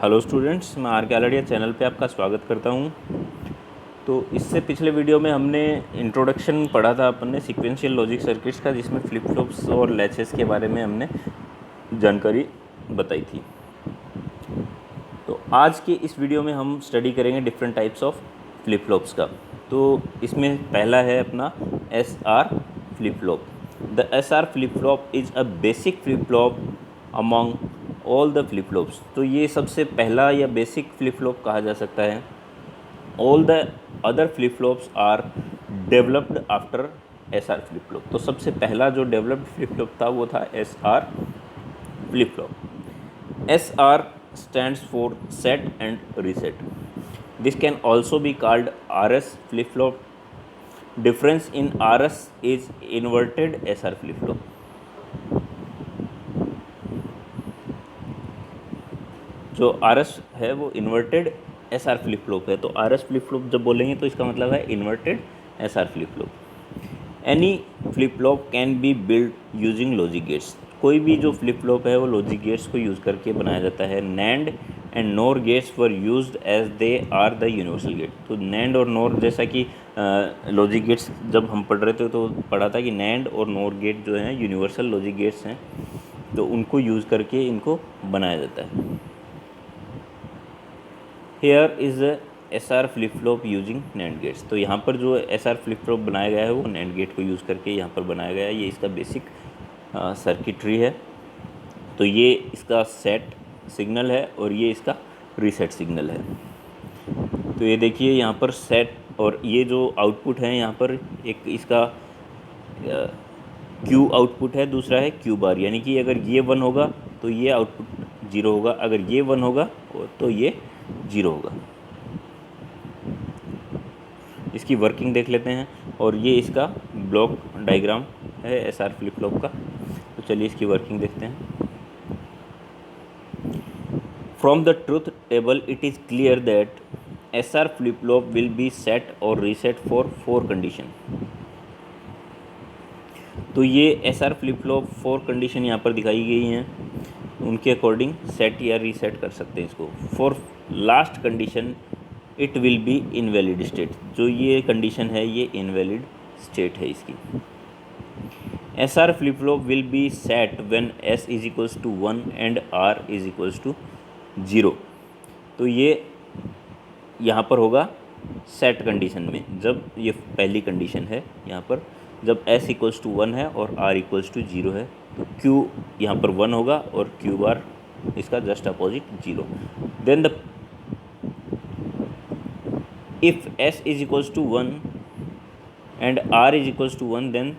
Hello students, मैं are के Aldiya channel पे आपका स्वागत करता हूँ। तो इससे पिछले वीडियो में हमने इंट्रोडक्शन पढ़ा था अपन ने सीक्वेंशियल लॉजिक सर्किट्स का, जिसमें फ्लिप फ्लॉप्स और लैचेस के बारे में हमने जानकारी बताई थी। तो आज के इस वीडियो में हम स्टडी करेंगे different types of flip flops का। तो इसमें पहला है अपना S R flip flop. The S R flip flop is a basic flip flop among all the flip flops. तो ये सबसे पहला या बेसिक फ्लिप फ्लॉप कहा जा सकता है। All the other flip flops are developed after S R flip flop. तो सबसे पहला जो डेवलप्ड फ्लिप फ्लॉप था वो था S R flip flop. S R stands for set and reset. This can also be called RS flip flop. Difference in RS is inverted SR flip flop. जो RS है वो inverted SR flip flop है। तो RS flip flop जब बोलेंगे तो इसका मतलब है inverted SR flip flop. Any flip flop can be build using logic gates. कोई भी जो फ्लिप फ्लॉप है वो लॉजिक गेट्स को यूज़ करके बनाया जाता है। NAND and NOR gates were used as they are the universal gate. तो नैंड और नोर, जैसा कि लॉजिक गेट्स जब हम पढ़ रहे थे तो पढ़ा था कि नैंड और नोर गेट जो हैं यूनिवर्सल लॉजिक गेट्स हैं, तो उनको यूज़ करके इनको बनाया जाता है। Here is S R flip flop using NAND gates. तो यहाँ पर जो एस आर फ्लिप फ्लॉप बनाया गया है वो नैंड गेट को यूज़ करके यहाँ पर बनाया गया है। ये इसका बेसिक सर्किटरी है। तो ये इसका सेट सिग्नल है और ये इसका रीसेट सिग्नल है। तो ये देखिए यहाँ पर सेट, और ये जो आउटपुट है यहाँ पर एक इसका क्यू आउटपुट है, दूसरा है क्यू बार। यानी कि अगर ये 1 होगा तो ये आउटपुट 0 होगा, अगर ये 1 होगा तो ये 0 होगा। इसकी वर्किंग देख लेते हैं, और ये इसका ब्लॉक डायग्राम है एस आर फ्लिप फ्लॉप का। तो चलिए इसकी वर्किंग देखते हैं। From the truth table it is clear that S R flip flop will be set और रीसेट फॉर 4 कंडीशन। तो ये S R flip flop 4 condition यहाँ पर दिखाई गई हैं, उनके अकॉर्डिंग सेट या रीसेट कर सकते हैं इसको। For last condition it will be invalid state. जो ये कंडीशन है ये इनवैलिड स्टेट है इसकी। S R flip flop will be set when S is equals to 1 and R is equals to 0। तो ये यहाँ पर होगा सेट कंडीशन में, जब ये पहली कंडीशन है यहाँ पर, जब s इक्वल्स टू 1 है और r इक्वल्स टू 0 है, तो q यहाँ पर 1 होगा और q बार इसका just opposite 0। Then the if s is equals to 1 and r is equals to 1 then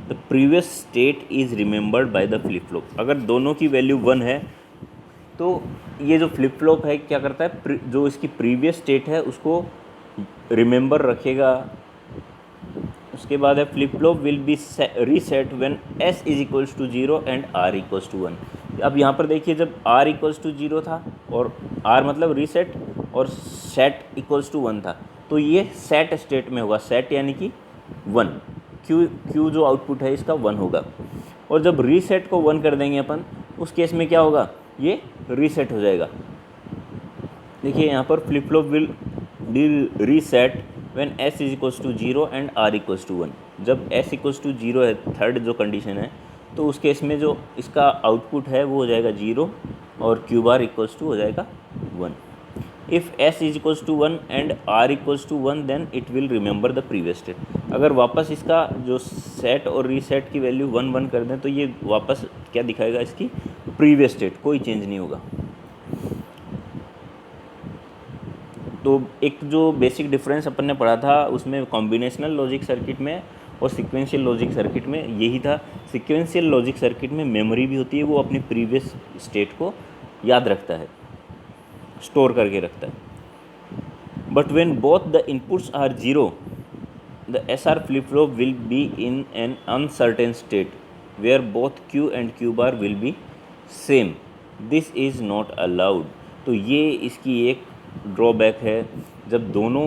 the previous state is remembered by the flip flop. अगर दोनों की वैल्यू 1 है तो ये जो फ्लिप फ्लॉप है क्या करता है, जो इसकी प्रीवियस स्टेट है उसको रिमेंबर रखेगा। उसके बाद है flip flop will be reset when s is equals to 0 and r equals to 1। अब यहाँ पर देखिए, जब r इक्वल्स टू 0 था और r मतलब रीसेट और सेट इक्वल्स टू 1 था, तो ये सेट स्टेट में होगा। सेट यानी कि 1, q जो आउटपुट है इसका 1 होगा। और जब रीसेट को 1 कर देंगे अपन, उस केस में क्या होगा, ये रीसेट हो जाएगा। देखिए यहाँ पर flip flop will be reset when s is equals to 0 and r equals to 1। जब s इक्वल्स टू 0 है, थर्ड जो कंडीशन है, तो उस केस में जो इसका आउटपुट है वो हो जाएगा 0 और q बार इक्वल्स टू हो जाएगा 1। If s is equals to 1 and r equals to 1 then it will remember the previous state. अगर वापस इसका जो सेट और रीसेट की वैल्यू 1 1 कर दें तो ये वापस क्या दिखाएगा, इसकी प्रीवियस स्टेट, कोई चेंज नहीं होगा। तो एक जो बेसिक डिफरेंस अपन ने पढ़ा था उसमें कॉम्बिनेशनल लॉजिक सर्किट में और सीक्वेंशियल लॉजिक सर्किट में यही था। सीक्वेंशियल लॉजिक सर्किट में मेमोरी भी होती है, वो अपनी प्रीवियस स्टेट को याद रखता है, स्टोर करके रखता है। But when both the inputs are 0 the S R flip flop will be in an uncertain state where both q and q bar will be same. This is not allowed. तो ये इसकी एक drawback है। जब दोनों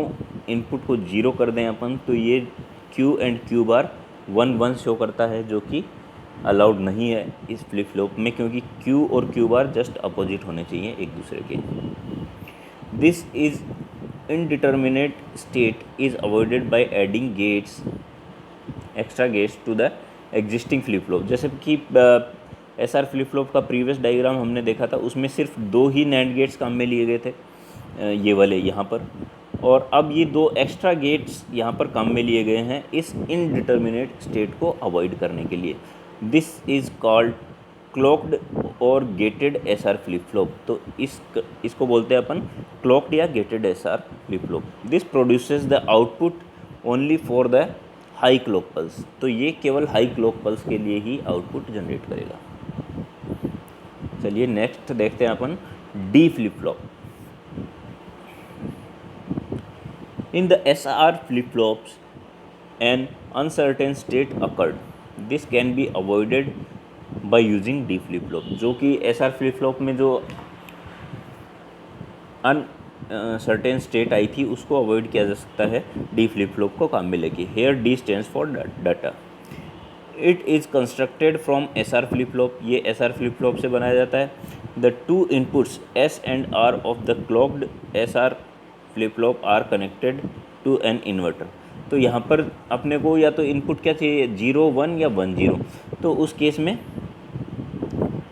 input को 0 कर दें अपन, तो ये q and q bar 1 1 show करता है, जो कि अलाउड नहीं है इस फ्लिप फ्लॉप में, क्योंकि q और q बार जस्ट अपोजिट होने चाहिए एक दूसरे के। This is indeterminate state is avoided by adding gates extra gates to the existing flip flop. जैसे कि एस आर फ्लिप फ्लॉप का प्रीवियस डायग्राम हमने देखा था, उसमें सिर्फ 2 ही नैंड गेट्स काम में लिए गए थे, ये वाले यहाँ पर, और अब ये 2 एक्स्ट्रा गेट्स यहाँ पर काम में लिए गए हैं इस इनडिटर्मिनेट स्टेट को अवॉइड करने के लिए। दिस इज़ कॉल्ड क्लॉक्ड और gated S R flip flop. तो इसको बोलते हैं अपन क्लॉक्ड या gated S R flip flop. This produces the output only for the high clock pulse. तो ये केवल हाई क्लॉक पल्स के लिए ही आउटपुट जनरेट करेगा। चलिए नेक्स्ट देखते हैं अपन D flip flop. In the S R flip flops an uncertain state occurred, this can be avoided by using D flip flop. जो कि एस आर फ्लिप फ्लॉप में जो सर्टेन स्टेट आई थी उसको अवॉइड किया जा सकता है डी फ्लिप फ्लॉप को काम में लेके। Here D stands for data. It is constructed from S R flip flop. ये एस आर फ्लिप फ्लॉप से बनाया जाता है। The 2 inputs S and R of the clocked S R flip flop are connected to an inverter. तो यहाँ पर अपने को या तो इनपुट क्या चाहिए, 0 1 या 1 0। तो उस केस में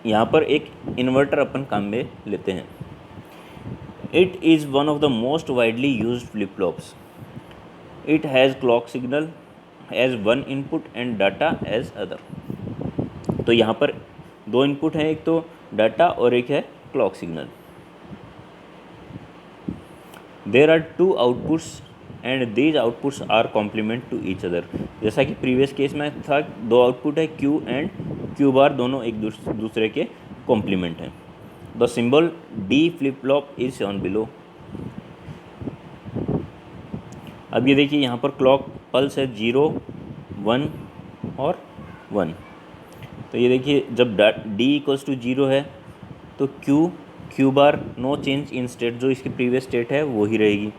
यहाँ पर एक इन्वर्टर अपन काम में लेते हैं। It is one of the most widely used flip-flops. It has clock signal as one input and data as other. तो यहाँ पर 2 इनपुट हैं, एक तो डाटा और एक है clock signal. There are 2 outputs and these outputs are complement to each other. जैसा कि प्रीवियस केस में था, 2 आउटपुट है Q एंड Q बार, दोनों एक दूसरे के कॉम्प्लीमेंट हैं। The symbol D flip flop is shown below. अब ये देखिए यहाँ पर क्लॉक पल्स है 0 1 और 1। तो ये देखिए जब D इक्वल्स टू 0 है तो Q bar no change in state, जो इसकी प्रीवियस स्टेट है वो ही रहेगी।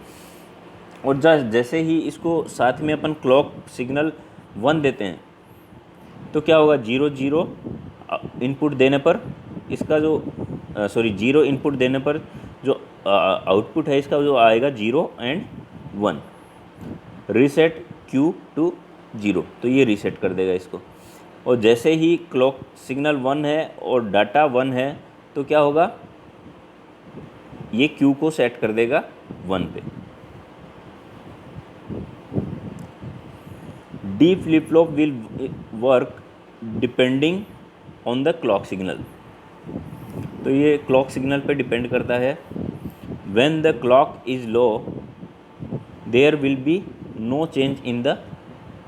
और जैसे ही इसको साथ में अपन क्लॉक सिग्नल 1 देते हैं तो क्या होगा, 0 0 इनपुट देने पर इसका जो 0 इनपुट देने पर जो आउटपुट है इसका जो आएगा 0 एंड 1। रीसेट Q टू 0, तो ये रीसेट कर देगा इसको। और जैसे ही क्लॉक सिग्नल 1 है और डाटा 1 है तो क्या होगा, ये Q को सेट कर देगा 1 पे। D flip flop will work depending on the clock signal. तो ये क्लॉक सिग्नल पे डिपेंड करता है। When the clock is low there will be no change in the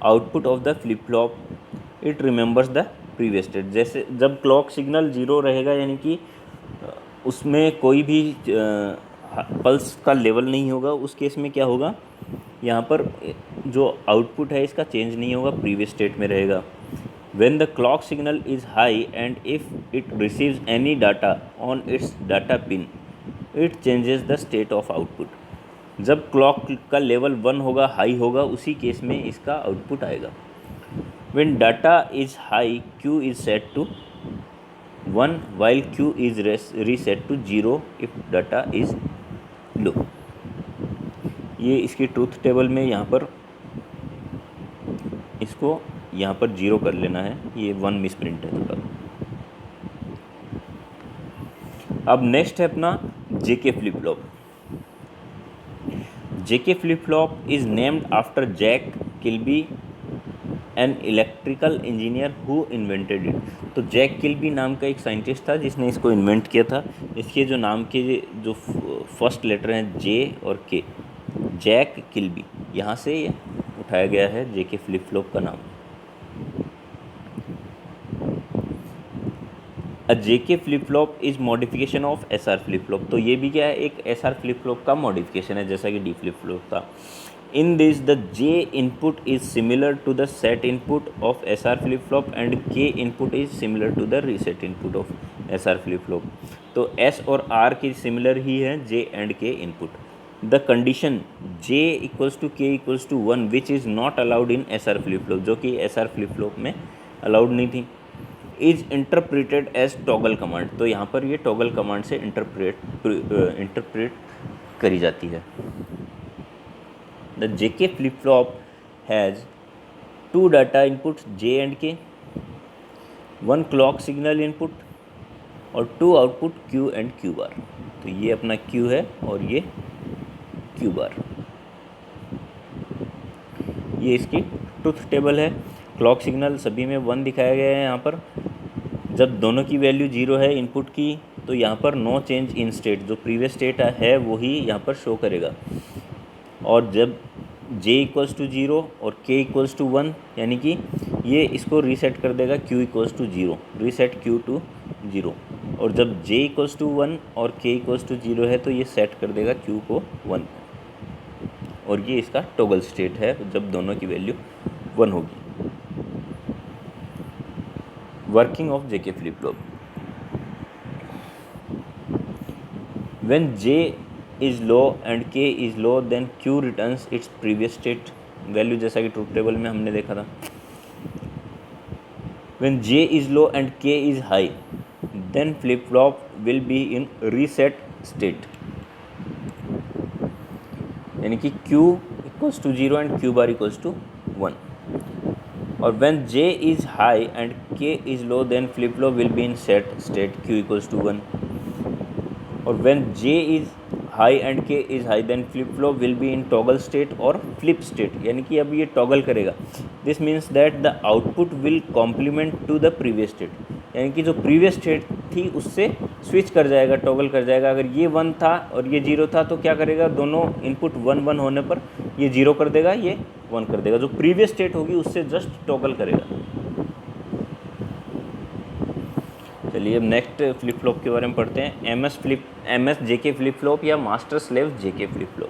output of the flip flop, it remembers the previous state. जैसे जब clock signal 0 रहेगा यानी कि उसमें कोई भी पल्स का लेवल नहीं होगा, उस केस में क्या होगा, यहाँ पर जो आउटपुट है इसका चेंज नहीं होगा, प्रीवियस स्टेट में रहेगा। When the clock signal is high and if it receives any data on its data pin, it changes the state of output. जब क्लॉक का लेवल 1 होगा, हाई होगा, उसी केस में इसका आउटपुट आएगा। When data is high, Q is set to 1 while Q is reset to 0 if data is low. ये इसकी ट्रूथ टेबल में यहाँ पर इसको यहाँ पर 0 कर लेना है, ये 1 मिस प्रिंट है थोड़ा। अब नेक्स्ट है अपना JK flip flop. JK flip flop is named after Jack Kilby, an electrical engineer who invented it. तो जैक किल्बी नाम का एक साइंटिस्ट था जिसने इसको इन्वेंट किया था। इसके जो नाम के जो फर्स्ट लेटर हैं J और K, जैक किल्बी, यहाँ से उठाया गया है जेके फ्लिप फ्लॉप का नाम। A JK flip flop is modification of S R flip flop. तो ये भी क्या है, एक एस आर फ्लिप फ्लॉप का मॉडिफिकेशन है, जैसा कि डी फ्लिप फ्लॉप था। In this the J input is similar to the set input of S R flip flop and K input is similar to the reset input of S R flip flop. तो S और R की similar ही है J and K input. The condition J equals to K equals to 1 which is not allowed in S R flip flop, जो कि S R flip flop में allowed नहीं थी, is interpreted as toggle command. तो यहाँ पर ये toggle command से इंटरप्रेट करी जाती है। The JK flip flop has 2 data input J and के, 1 क्लॉक सिग्नल इनपुट और 2 आउटपुट क्यू एंड क्यू बार। तो ये अपना क्यू है और ये क्यू बार। ये इसकी ट्रुथ टेबल है। क्लॉक सिग्नल सभी में 1 दिखाया गया है यहाँ पर। जब दोनों की वैल्यू 0 है इनपुट की, तो यहाँ पर नो चेंज इन स्टेट, जो प्रीवियस स्टेट है वही यहाँ पर शो करेगा। और जब j इक्वल्स टू 0 और k इक्वल्स टू 1, यानी कि ये इसको रीसेट कर देगा q equals to 0, reset q to 0। और जब j इक्वल्स टू 1 और k इक्वल्स टू 0 है तो ये सेट कर देगा q को 1। और ये इसका टॉगल स्टेट है जब दोनों की वैल्यू 1 होगी। Working of JK flip flop. When j is low and k is low, then q returns its previous state value, जैसा कि ट्रूथ टेबल में हमने देखा था। When j is low and k is high, then flip flop will be in reset state, यानी कि q equals to 0 and q bar equals to 1। और when j is high and k is low, then flip flop will be in set state q equals to 1। और when j is high and k is high, then flip flop will be in toggle state और flip state, यानी कि अब ये toggle करेगा। This means that the output will complement to the previous state, यानी कि जो प्रीवियस स्टेट थी उससे स्विच कर जाएगा, टॉगल कर जाएगा। अगर ये 1 था और ये 0 था तो क्या करेगा, दोनों इनपुट 1 1 होने पर ये 0 कर देगा, ये 1 कर देगा। जो प्रीवियस स्टेट होगी उससे जस्ट टॉगल करेगा। चलिए अब नेक्स्ट फ्लिप फ्लॉप के बारे में पढ़ते हैं। M S JK flip flop या master slave JK flip flop.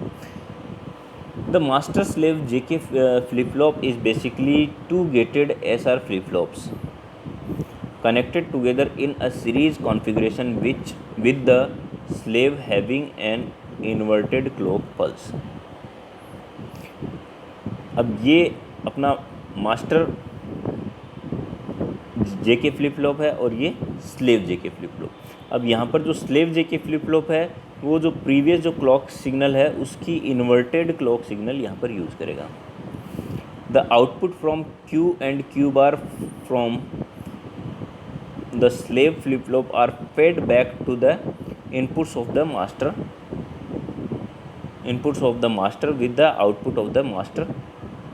The master slave JK flip flop is basically 2 gated SR flip flops connected together in a series configuration with the slave having an inverted clock pulse। अब ये अपना master JK flip flop है और ये slave JK flip flop. अब यहाँ पर जो स्लेव जेके फ्लिप फ्लॉप है वो जो प्रीवियस जो क्लॉक सिग्नल है उसकी इन्वर्टेड क्लॉक सिग्नल यहाँ पर यूज़ करेगा। The output from Q and Q bar from the slave flip flop are fed back to the inputs of the master with the output of the master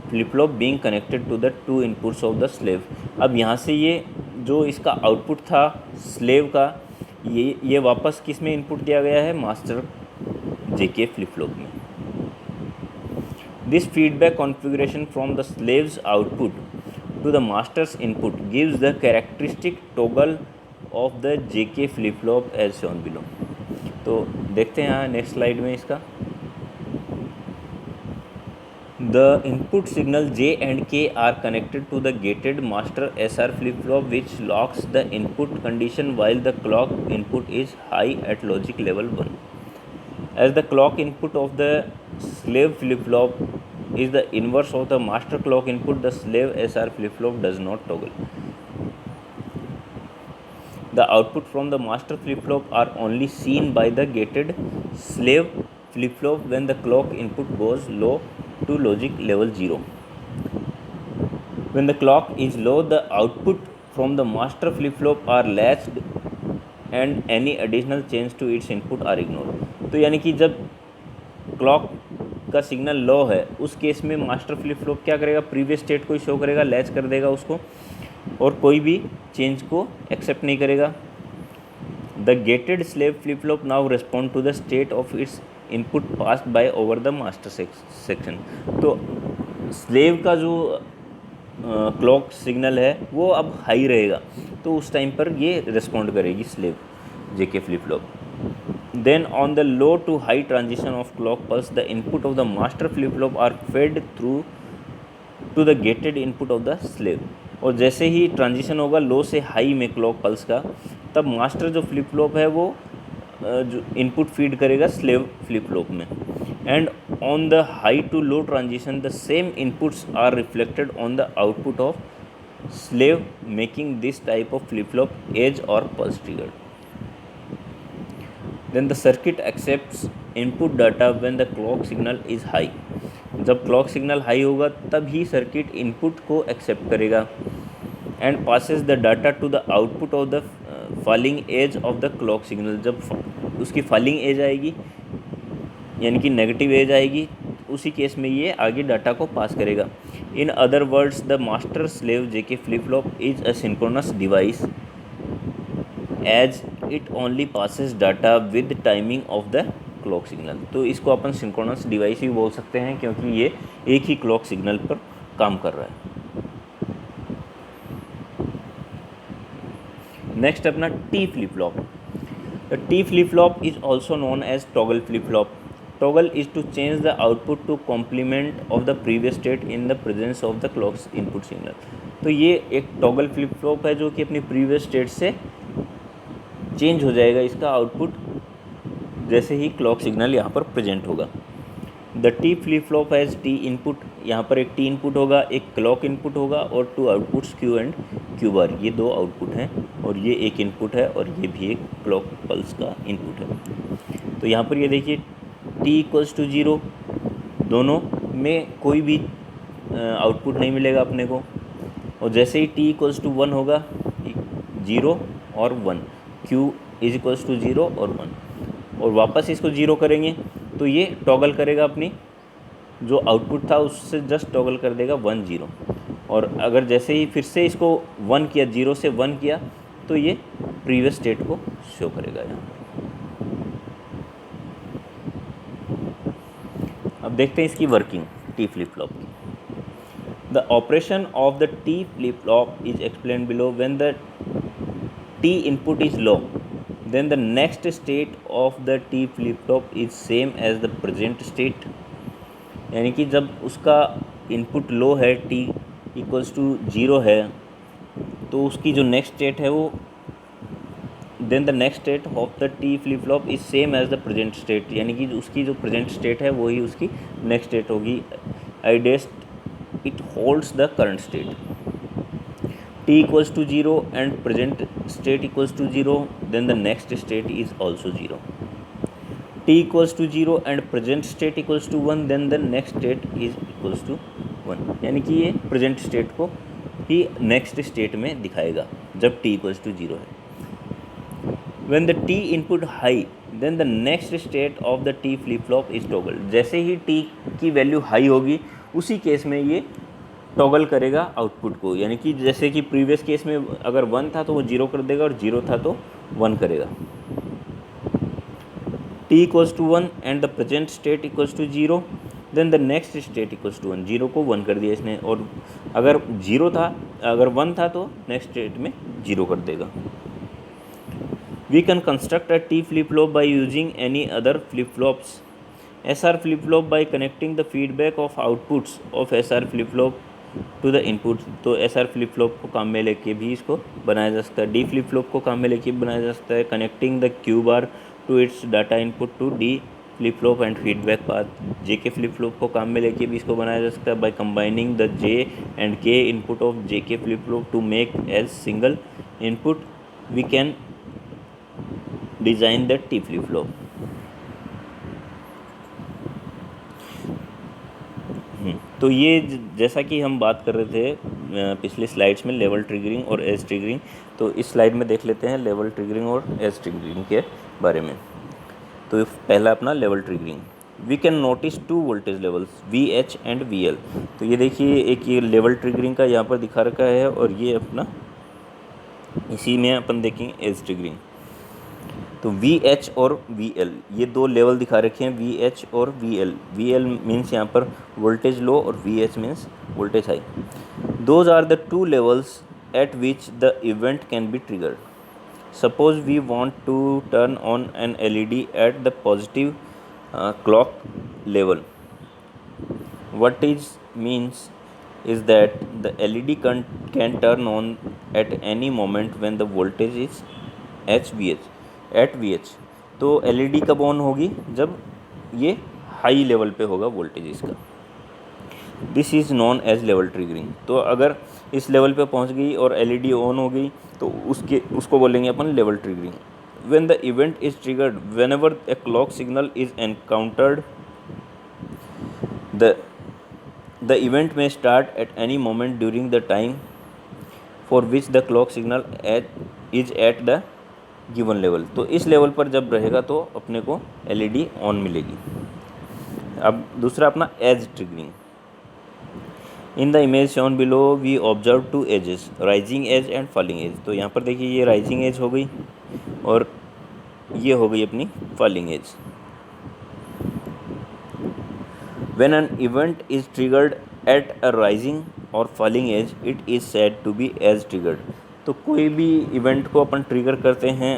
flip flop being connected to the 2 inputs of the slave. अब यहाँ से ये जो इसका output था slave का, ये वापस किस में इनपुट दिया गया है, मास्टर जेके फ्लिप फ्लॉप में। This feedback configuration from the slave's output to the master's input gives the characteristic toggle of the JK flip flop as shown below. तो देखते हैं यहाँ नेक्स्ट स्लाइड में इसका। The input signal J and K are connected to the gated master SR flip-flop which locks the input condition while the clock input is high at logic level 1. As the clock input of the slave flip-flop is the inverse of the master clock input, the slave SR flip-flop does not toggle. The output from the master flip-flop are only seen by the gated slave flip-flop when the clock input goes low to logic level 0. When the clock is low, the output from the master flip-flop are latched and any additional change to its input are ignored. तो यानी कि जब clock का signal लो है उस case में master flip flop क्या करेगा, प्रीवियस स्टेट को शो करेगा, लैच कर देगा उसको और कोई भी चेंज को एक्सेप्ट नहीं करेगा। The gated slave flip flop now respond to the state of its input passed by over the master section. तो स्लेव का जो क्लॉक सिग्नल है वो अब हाई रहेगा तो उस टाइम पर ये रिस्पॉन्ड करेगी slave JK flip flop. Then on the low to high transition of clock pulse the input of the master flip flop are fed through to the gated input of the slave. और जैसे ही transition होगा लो से high में clock pulse का, तब master जो flip flop है वो जो इनपुट फीड करेगा स्लेव फ्लिप फ्लॉप में। And on the high to low transition the same inputs are reflected on the output of slave making this type of flip flop edge और pulse triggered. Then the circuit accepts input data when the clock signal is high. जब clock signal high होगा तभी circuit input को accept करेगा and passes the data to the output of the falling edge of the clock signal. जब उसकी falling edge आएगी यानी कि नेगेटिव एज आएगी, उसी केस में ये आगे डाटा को पास करेगा। In other words the master slave JK flip flop is a synchronous device as it only passes data with timing of the clock signal. तो इसको अपन सिंक्रोनस डिवाइस भी बोल सकते हैं क्योंकि ये एक ही क्लॉक सिग्नल पर काम कर रहा है। नेक्स्ट अपना T flip flop. The T flip flop is also known as toggle flip flop. Toggle is to change the output to complement of the previous state in the presence of the clock input signal. तो ये एक toggle flip flop है जो कि अपनी previous state से change हो जाएगा इसका आउटपुट जैसे ही क्लॉक सिग्नल यहाँ पर प्रेजेंट होगा। The T flip flop has T input, यहाँ पर एक टी इनपुट होगा, एक क्लॉक इनपुट होगा और two outputs Q and Q bar. ये दो आउटपुट हैं और ये एक इनपुट है और ये भी एक क्लॉक पल्स का इनपुट है। तो यहाँ पर ये देखिए टी इक्वल्स टू 0, दोनों में कोई भी आउटपुट नहीं मिलेगा अपने को। और जैसे ही टी इक्वल्स टू 1 होगा, 0 और 1, क्यू इज इक्वल्स टू 0 और 1, और वापस इसको 0 करेंगे तो ये टॉगल करेगा अपनी जो आउटपुट था उससे जस्ट टॉगल कर देगा 1 0। और अगर जैसे ही फिर से इसको 1 किया, 0 से 1 किया तो ये प्रीवियस स्टेट को शो करेगा यहाँ। अब देखते हैं इसकी वर्किंग टी फ्लिप फ्लॉप की। The operation of the T flip flop is explain below. When the T input is low then the next state of the T flip flop is same as the present state। यानी कि जब उसका input low है, T equals to 0 है, तो उसकी जो next state है वो then the next state of the T flip flop is same as the present state। यानी कि उसकी जो प्रेजेंट स्टेट है वही उसकी नेक्स्ट स्टेट होगी। ideast it holds the current state। T equals to 0 and present state equals to 0, then the next state is also 0। T equals to 0 and present state equals to 1, then the next state is equals to 1। यानी कि ये present state को ही next state में दिखाएगा जब T equals to 0 है। When the T input high, then the next state of the T flip flop is toggle। जैसे ही T की वैल्यू हाई होगी उसी केस में ये टॉगल करेगा आउटपुट को। यानी कि जैसे कि प्रीवियस केस में अगर 1 था तो वो 0 कर देगा और 0 था तो 1 करेगा। T equals to 1 and the present state equals to 0, then the next state equals to 1। 0 को 1 कर दिया इसने, और अगर 1 था तो नेक्स्ट स्टेट में 0 कर देगा। We can construct a T flip flop by using any other flip flops. SR flip flop by connecting the feedback of outputs of SR flip flop to the input. तो SR flip flop को काम में लेके भी इसको बनाया जा सकता है। डी फ्लिप फ्लॉप को काम में लेके बनाया जा सकता है। Connecting the Q bar to its data input to D flip flop and feedback path. JK flip flop को काम में लेके भी इसको बनाया जा सकता है by combining the J and K input of JK flip flop to make as single input we can design the T flip flop. तो ये जैसा कि हम बात कर रहे थे पिछली स्लाइड्स में लेवल ट्रिगरिंग और एज ट्रिगरिंग, तो इस स्लाइड में देख लेते हैं लेवल ट्रिगरिंग और एज ट्रिगरिंग के बारे में। तो पहला अपना level triggering. We can notice 2 voltage levels VH and VL। तो ये देखिए एक ये लेवल ट्रिगरिंग का यहाँ पर दिखा रखा है और ये अपना इसी में अपन देखेंगे एज ट्रिगरिंग। तो VH और VL ये 2 लेवल दिखा रखे हैं, VH और VL। VL मीन्स यहाँ पर वोल्टेज लो और VH means voltage high. Those are the 2 levels at which the event can be triggered. Suppose we want to turn on an LED at the positive clock level. what is means is that the LED can turn on at any moment when the voltage is HVH at VH। तो LED कब on होगी? जब ये high level पे होगा voltage इसका। This is non edge level triggering. तो अगर इस लेवल पे पहुंच गई और LED ऑन हो गई तो उसको बोलेंगे अपन level triggering. when the event is triggered, whenever a clock signal is encountered, the event may start at any moment during the time for which the clock signal is at the given level। तो इस level पर जब रहेगा तो अपने को LED on मिलेगी। अब दूसरा अपना edge triggering. In the image shown below we observe two edges, rising edge and falling edge. तो यहाँ पर देखिए ये राइजिंग एज हो गई और ये हो गई अपनी falling edge. When an event is triggered at a rising और falling edge, it is said to be edge triggered. तो कोई भी इवेंट को अपन ट्रिगर करते हैं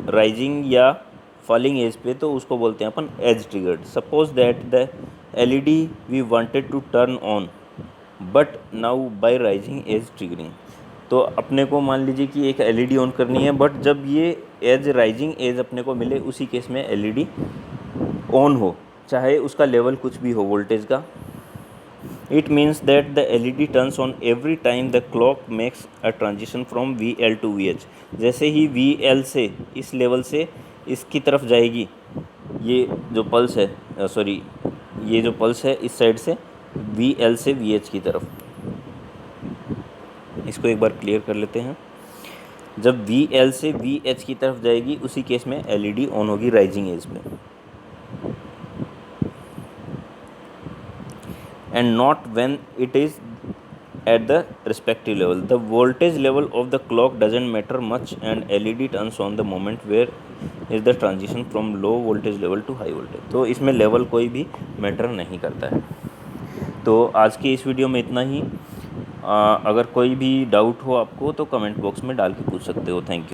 राइजिंग या फॉलिंग एज पे तो उसको बोलते हैं अपन edge triggered. Suppose that the LED we wanted to turn on but now by rising edge triggering. तो अपने को मान लीजिए कि एक एलईडी ऑन करनी है, बट जब ये एज राइजिंग एज अपने को मिले उसी केस में एलईडी ऑन हो, चाहे उसका लेवल कुछ भी हो वोल्टेज का। It means that the LED turns on every time the clock makes a transition from V to V. जैसे ही वी से इस लेवल से इसकी तरफ जाएगी, ये जो पल्स है ये जो पल्स है इस साइड से वी से वी की तरफ, इसको एक बार क्लियर कर लेते हैं। जब वी से वी की तरफ जाएगी उसी केस में एलईडी ऑन होगी राइजिंग एज में। And not when it is at the respective level. The voltage level of the clock doesn't matter much and LED turns on the moment where is the transition from low voltage level to high voltage। तो इसमें level कोई भी matter नहीं करता है। तो आज की इस वीडियो में इतना ही। अगर कोई भी डाउट हो आपको तो कमेंट बॉक्स में डाल के पूछ सकते हो। Thank you.